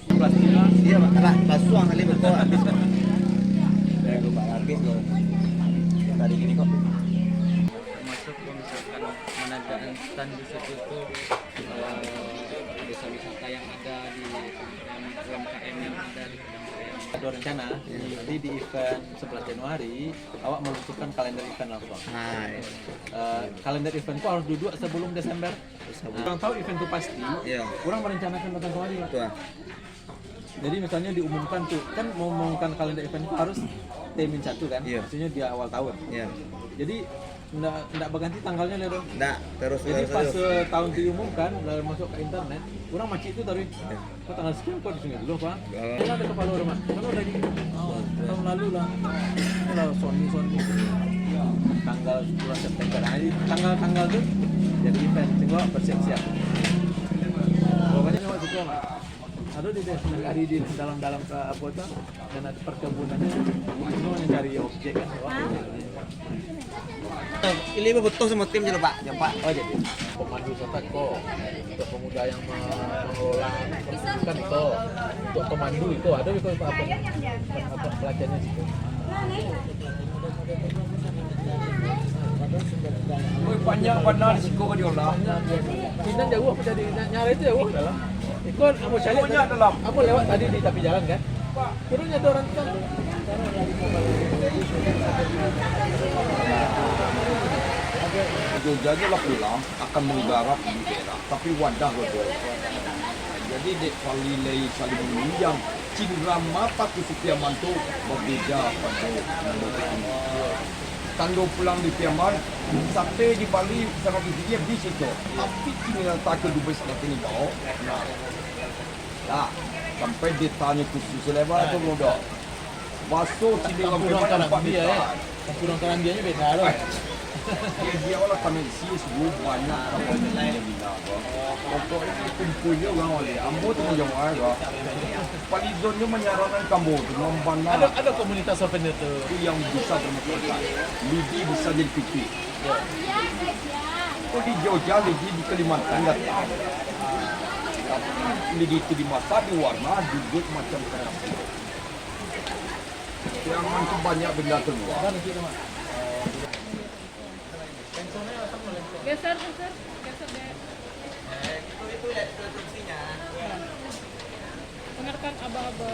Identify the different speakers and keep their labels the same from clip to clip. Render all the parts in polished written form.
Speaker 1: Iya, makanya basuang kali betul.
Speaker 2: Saya lupa habis loh. Tadi gini kok.
Speaker 3: Termasuk kalau misalkan menadaan stand di situ tuh desa wisata yang ada di UMKM yang ada di Padang Raya.
Speaker 2: Ada rencana nanti di event 11 Januari awak meluncurkan kalender event langsung.
Speaker 1: Nah, iya.
Speaker 2: Kalender eventku harus duduk sebelum Desember. Orang tahu event itu pasti.
Speaker 1: Iya.
Speaker 2: Kurang merencanakan datang kemari Pak.
Speaker 1: Tuh.
Speaker 2: Jadi misalnya diumumkan tuh kan mau mengumumkan kalender event itu harus T-1 kan,
Speaker 1: Iya.
Speaker 2: maksudnya di awal tahun.
Speaker 1: Iya.
Speaker 2: Jadi nggak berganti tanggalnya Lero.
Speaker 1: Nggak, terus
Speaker 2: Jadi pas
Speaker 1: terus.
Speaker 2: tahun diumumkan lalu masuk ke internet, kurang macet itu tadi.
Speaker 1: Iya.
Speaker 2: Kok tanggal sekian kok di sini dulu Pak?
Speaker 1: Oh.
Speaker 2: Kan ada kepala rumah. Kan udah di tahun lalu lah. Kalau Sony tanggal 10 September. Nah, jadi tanggal tuh jadi event, tinggal bersiap-siap. Pokoknya cuma suka Pak. Ada di desa hari di dalam ke apa tuh dan ada perkebunannya semua yang cari objek kan.
Speaker 1: Ini betul sama tim jadi Pak, ya Pak.
Speaker 2: Oh jadi pemandu wisata kok untuk pemuda yang mengelola kan itu untuk pemandu itu ada itu apa pelatihannya situ.
Speaker 4: Woi banyak benar di situ kan diolah.
Speaker 2: Pindah jauh apa jadi nyari itu jauh dalam. Ikut kamu cari
Speaker 4: Banyak dalam.
Speaker 2: kamu lewat tadi di tepi jalan kan? Turunnya ada orang kan.
Speaker 4: Jogja aja lah pulang akan menggarap di daerah, tapi wadah betul. Jadi dek Falilei saling meminjam cindera mata Kusukia Mantu berbeda pada Tando pulang di Piaman, sampai di Bali sama dia di situ. Tapi kini tak ke Dubai saat ini bawa. Nah, sampai ditanya khusus selebar tu bodoh. Masuk sini
Speaker 2: Campuran
Speaker 4: orang
Speaker 2: kanan dia ya. Campuran kanan dia beda loh.
Speaker 4: dia orang kami isi sebelum banyak orang yang bilang pokoknya kumpulnya orang oleh ambo tu macam mana Palizonnya menyarankan kamu tu membana
Speaker 2: Ada komunitas souvenir tu.
Speaker 4: yang bisa bermanfaat lidi bisa jadi pipi oh di Jogja lidi di Kalimantan datang tapi lidi itu dimasak di warna duduk macam keras yang macam banyak benda keluar
Speaker 5: Geser deh.
Speaker 1: Itu lihat instruksinya.
Speaker 5: Dengarkan aba-aba.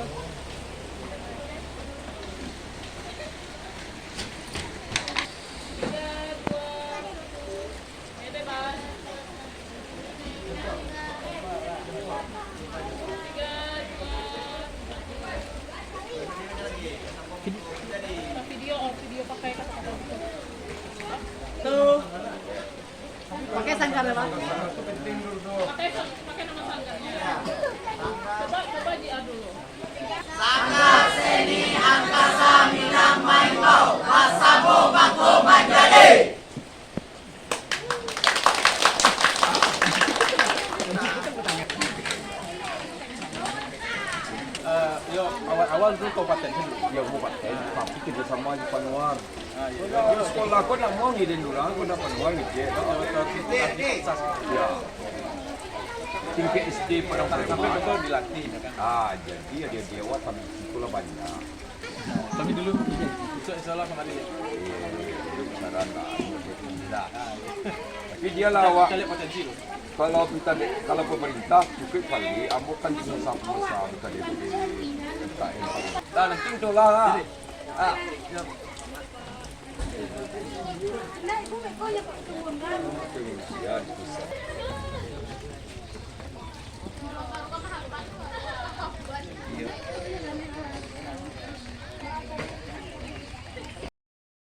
Speaker 5: Video pakai kata-kata gitu.
Speaker 1: Tuh. Pakai sangkar ya Pak.
Speaker 5: Pakai nama sanggarnya. Coba diadu dulu.
Speaker 6: Sanggar seni angkasa minang maingkau Masabo bangko manjadi.
Speaker 2: Yo awal-awal dulu kabupaten sendiri.
Speaker 4: ya kabupaten tapi kerjasama di Panuar. Kalau sekolah aku nak mau ngidin dulu, aku nak Panuar ngidin. Ya. Tingkat SD pada
Speaker 2: Sampai betul dilatih ya kan.
Speaker 4: jadi dia dewa tapi itulah banyak.
Speaker 2: Tapi dulu besok insyaallah kembali ya.
Speaker 4: Saran lah. Tapi dia lah awak.
Speaker 2: Kita lihat potensi loh.
Speaker 4: Kalau pemerintah cukup kali, ambo kan susah kita di KM. Dah nanti itulah lah. Ya.
Speaker 6: Nah, ibu kok ya Pak kebun kan?
Speaker 4: Ya, susah.